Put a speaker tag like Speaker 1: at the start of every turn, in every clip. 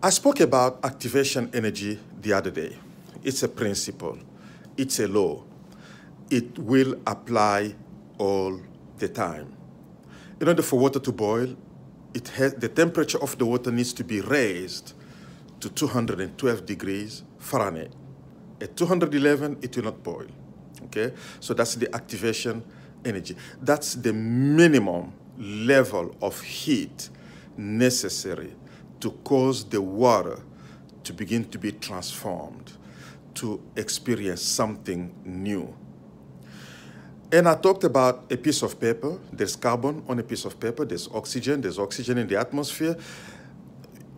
Speaker 1: I spoke about activation energy the other day. It's a principle. It's a law. It will apply all the time. In order for water to boil, the temperature of the water needs to be raised to 212 degrees Fahrenheit. At 211, it will not boil. Okay? So that's the activation energy. That's the minimum level of heat necessary to cause the water to begin to be transformed, to experience something new. And I talked about a piece of paper. There's carbon on a piece of paper. There's oxygen in the atmosphere.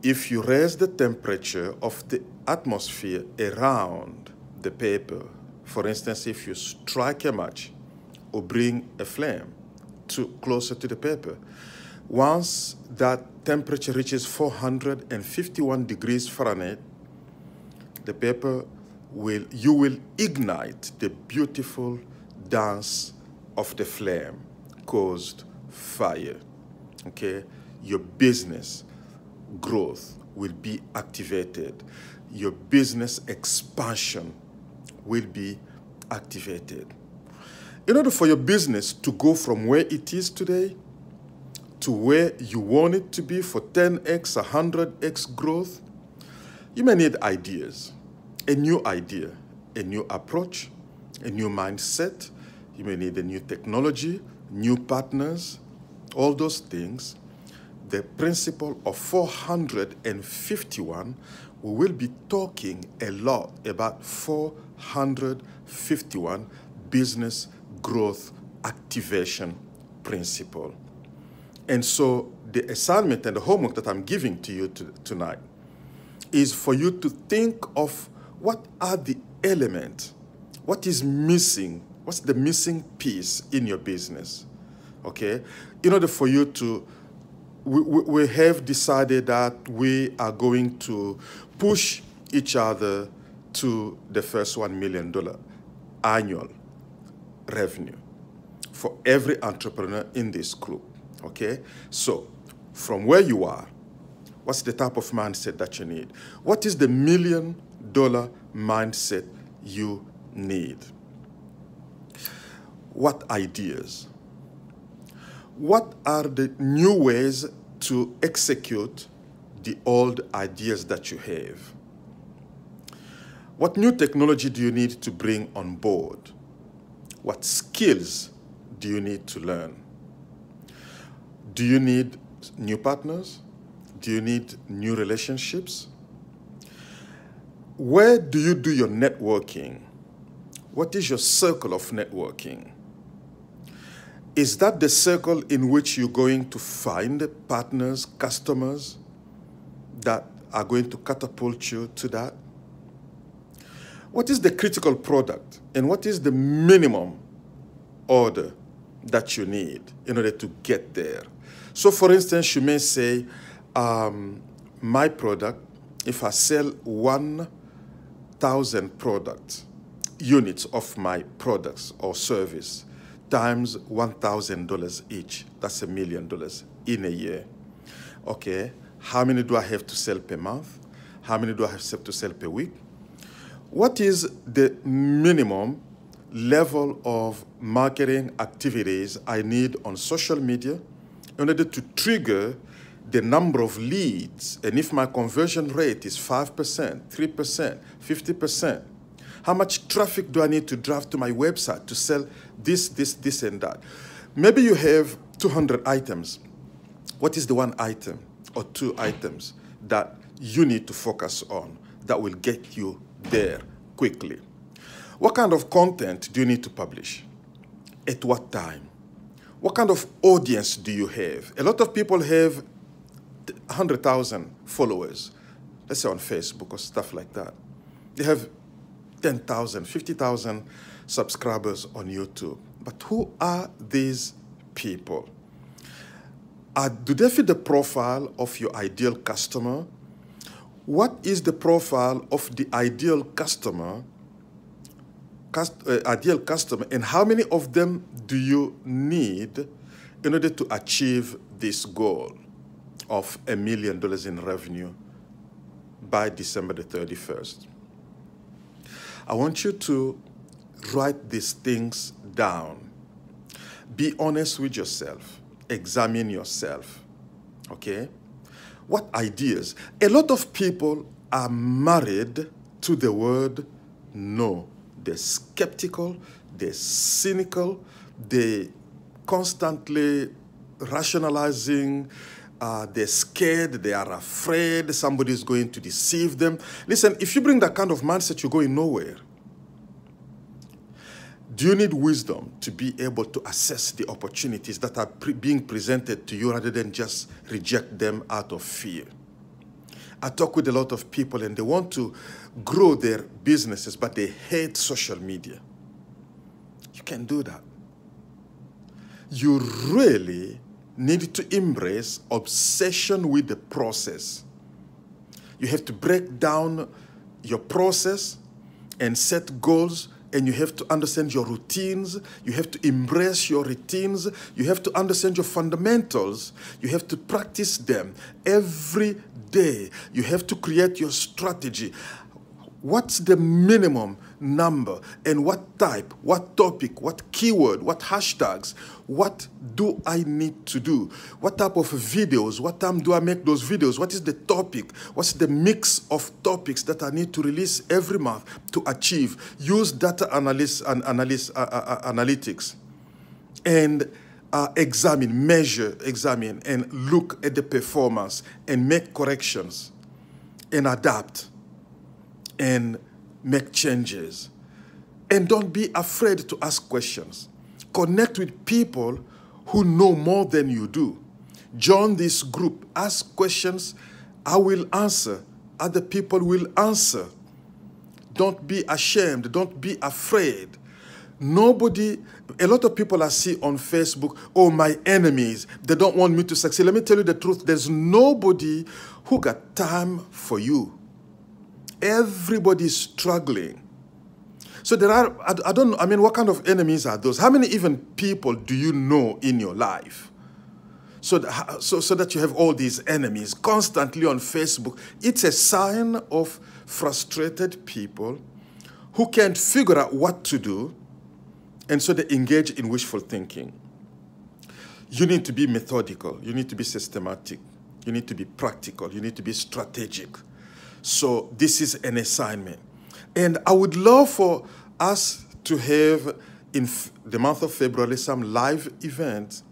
Speaker 1: If you raise the temperature of the atmosphere around the paper, for instance, if you strike a match or bring a flame closer to the paper, once that temperature reaches 451 degrees Fahrenheit, the paper you will ignite the beautiful dance of the flame caused fire. Okay? Your business growth will be activated. Your business expansion will be activated. In order for your business to go from where it is today to where you want it to be for 10x, 100x growth, you may need ideas, a new idea, a new approach, a new mindset. You may need a new technology, new partners, all those things. The principle of 451, we will be talking a lot about 451 business growth activation principle. And so the assignment and the homework that I'm giving to you tonight is for you to think of what are the elements, what is missing, what's the missing piece in your business, okay? In order for you to, we have decided that we are going to push each other to the first $1 million annual revenue for every entrepreneur in this group, okay? So from where you are, what's the type of mindset that you need? What is the $1 million mindset you need? What ideas? What are the new ways to execute the old ideas that you have? What new technology do you need to bring on board? What skills do you need to learn? Do you need new partners? Do you need new relationships? Where do you do your networking? What is your circle of networking? Is that the circle in which you're going to find partners, customers that are going to catapult you to that? What is the critical product and what is the minimum order that you need in order to get there? So for instance, you may say, my product, if I sell 1,000 units of my products or service, times $1,000 each, that's $1 million in a year. Okay, how many do I have to sell per month? How many do I have to sell per week? What is the minimum level of marketing activities I need on social media in order to trigger the number of leads? And if my conversion rate is 5%, 3%, 50%, how much traffic do I need to drive to my website to sell this, and that? Maybe you have 200 items. What is the one item or two items that you need to focus on that will get you there quickly? What kind of content do you need to publish? At what time? What kind of audience do you have? A lot of people have 100,000 followers, let's say on Facebook or stuff like that. They have 10,000, 50,000 subscribers on YouTube. But who are these people? Do they fit the profile of your ideal customer? What is the profile of the ideal customer, and how many of them do you need in order to achieve this goal of $1 million in revenue by December the 31st. I want you to write these things down. Be honest with yourself. Examine yourself. Okay? What ideas? A lot of people are married to the word no. They're skeptical, they're cynical, they're constantly rationalizing, they're scared, they are afraid somebody is going to deceive them. Listen, if you bring that kind of mindset, you're going nowhere. Do you need wisdom to be able to assess the opportunities that are being presented to you rather than just reject them out of fear? I talk with a lot of people and they want to grow their businesses, but they hate social media. You can do that. You really need to embrace obsession with the process. You have to break down your process and set goals, and you have to understand your routines. You have to embrace your routines. You have to understand your fundamentals. You have to practice them every day. You have to create your strategy. What's the minimum number and what type, what topic, what keyword, what hashtags? What do I need to do? What type of videos? What time do I make those videos? What is the topic? What's the mix of topics that I need to release every month to achieve? Use data analytics and examine, measure, examine, and look at the performance and make corrections and adapt and make changes. And don't be afraid to ask questions. Connect with people who know more than you do. Join this group. Ask questions. I will answer. Other people will answer. Don't be ashamed. Don't be afraid. Nobody, a lot of people I see on Facebook, oh, my enemies, they don't want me to succeed. Let me tell you the truth. There's nobody who got time for you. Everybody's struggling. So there are, I don't know, I mean, what kind of enemies are those? How many even people do you know in your life? So that you have all these enemies constantly on Facebook. It's a sign of frustrated people who can't figure out what to do, and so they engage in wishful thinking. You need to be methodical. You need to be systematic. You need to be practical. You need to be strategic. So this is an assignment. And I would love for us to have, in the month of February, some live events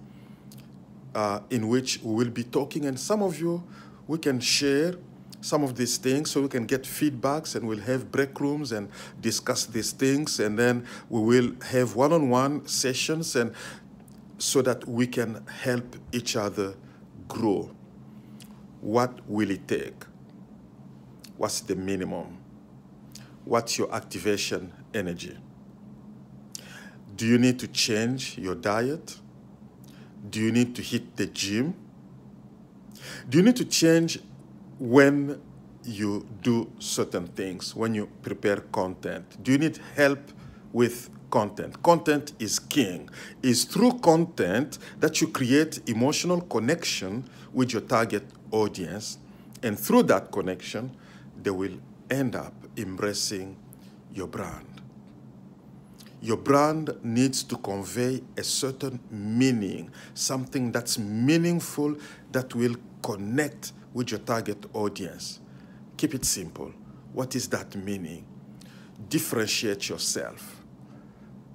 Speaker 1: in which we will be talking. And some of you, we can share some of these things so we can get feedbacks, and we'll have break rooms and discuss these things. And then we will have one-on-one sessions, and so that we can help each other grow. What will it take? What's the minimum? What's your activation energy? Do you need to change your diet? Do you need to hit the gym? Do you need to change when you do certain things, when you prepare content? Do you need help with content? Content is king. It's through content that you create emotional connection with your target audience, and through that connection, they will end up embracing your brand. Your brand needs to convey a certain meaning, something that's meaningful, that will connect with your target audience. Keep it simple. What is that meaning? Differentiate yourself.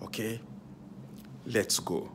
Speaker 1: Okay? Let's go.